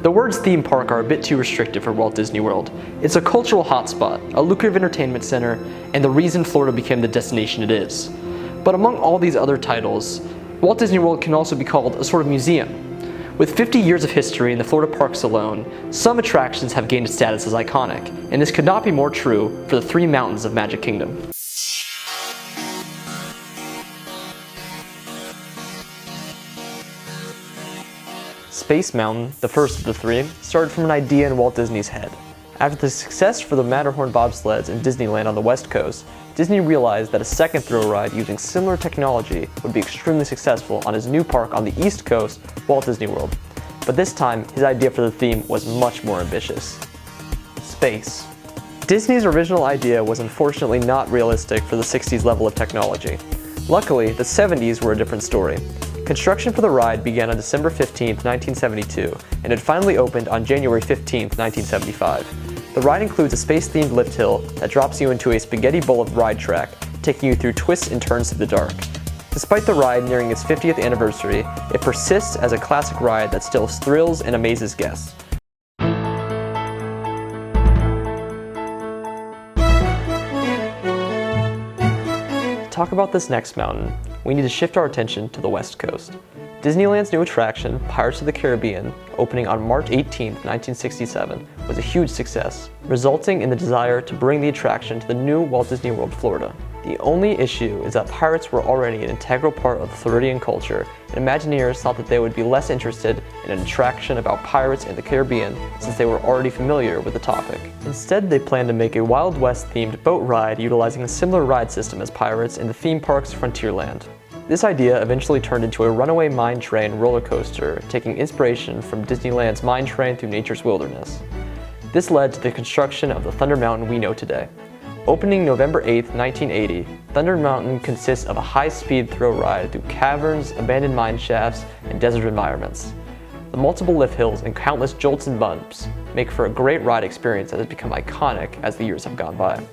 The words theme park are a bit too restrictive for Walt Disney World. It's a cultural hotspot, a lucrative entertainment center, and the reason Florida became the destination it is. But among all these other titles, Walt Disney World can also be called a sort of museum. With 50 years of history in the Florida parks alone, some attractions have gained status as iconic, and this could not be more true for the three mountains of Magic Kingdom. Space Mountain, the first of the three, started from an idea in Walt Disney's head. After the success for the Matterhorn bobsleds in Disneyland on the West Coast, Disney realized that a second thrill ride using similar technology would be extremely successful on his new park on the East Coast, Walt Disney World. But this time, his idea for the theme was much more ambitious. Space. Disney's original idea was unfortunately not realistic for the 60s level of technology. Luckily, the 70s were a different story. Construction for the ride began on December 15, 1972, and it finally opened on January 15, 1975. The ride includes a space-themed lift hill that drops you into a spaghetti bowl of ride track, taking you through twists and turns through the dark. Despite the ride nearing its 50th anniversary, it persists as a classic ride that still thrills and amazes guests. To talk about this next mountain, we need to shift our attention to the West Coast. Disneyland's new attraction, Pirates of the Caribbean, opening on March 18, 1967, was a huge success, resulting in the desire to bring the attraction to the new Walt Disney World, Florida. The only issue is that pirates were already an integral part of the Floridian culture, and Imagineers thought that they would be less interested in an attraction about pirates in the Caribbean since they were already familiar with the topic. Instead, they planned to make a Wild West-themed boat ride utilizing a similar ride system as pirates in the theme park's Frontierland. This idea eventually turned into a runaway mine train roller coaster, taking inspiration from Disneyland's mine train through nature's wilderness. This led to the construction of the Thunder Mountain we know today. Opening November 8, 1980, Thunder Mountain consists of a high-speed thrill ride through caverns, abandoned mine shafts, and desert environments. The multiple lift hills and countless jolts and bumps make for a great ride experience that has become iconic as the years have gone by.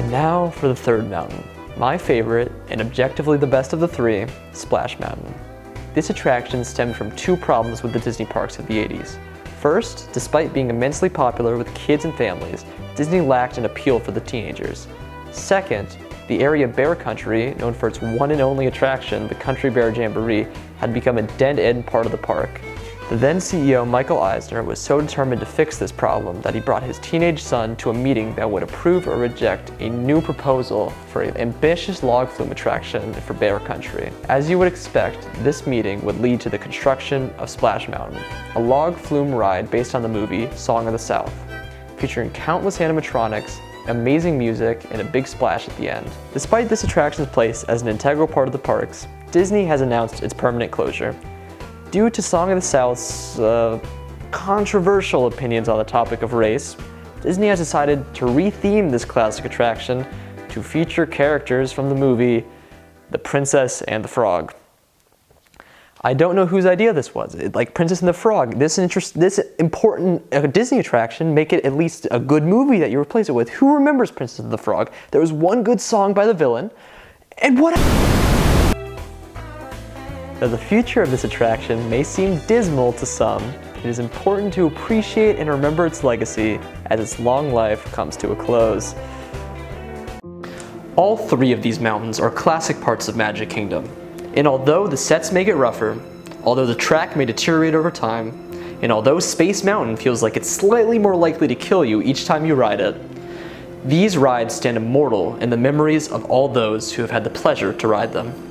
Now for the third mountain, my favorite and objectively the best of the three, Splash Mountain. This attraction stemmed from two problems with the Disney parks of the 80s. First, despite being immensely popular with kids and families, Disney lacked an appeal for the teenagers. Second, the area Bear Country, known for its one and only attraction, the Country Bear Jamboree, had become a dead-end part of the park. The then CEO Michael Eisner was so determined to fix this problem that he brought his teenage son to a meeting that would approve or reject a new proposal for an ambitious log flume attraction for Bear Country. As you would expect, this meeting would lead to the construction of Splash Mountain, a log flume ride based on the movie Song of the South, featuring countless animatronics, amazing music, and a big splash at the end. Despite this attraction's place as an integral part of the parks, Disney has announced its permanent closure. Due to Song of the South's controversial opinions on the topic of race, Disney has decided to re-theme this classic attraction to feature characters from the movie The Princess and the Frog. I don't know whose idea this was. Like Princess and the Frog, this important Disney attraction, make it at least a good movie that you replace it with. Who remembers Princess and the Frog? There was one good song by the villain, and what? Though the future of this attraction may seem dismal to some, it is important to appreciate and remember its legacy as its long life comes to a close. All three of these mountains are classic parts of Magic Kingdom, and although the sets may get rougher, although the track may deteriorate over time, and although Space Mountain feels like it's slightly more likely to kill you each time you ride it, these rides stand immortal in the memories of all those who have had the pleasure to ride them.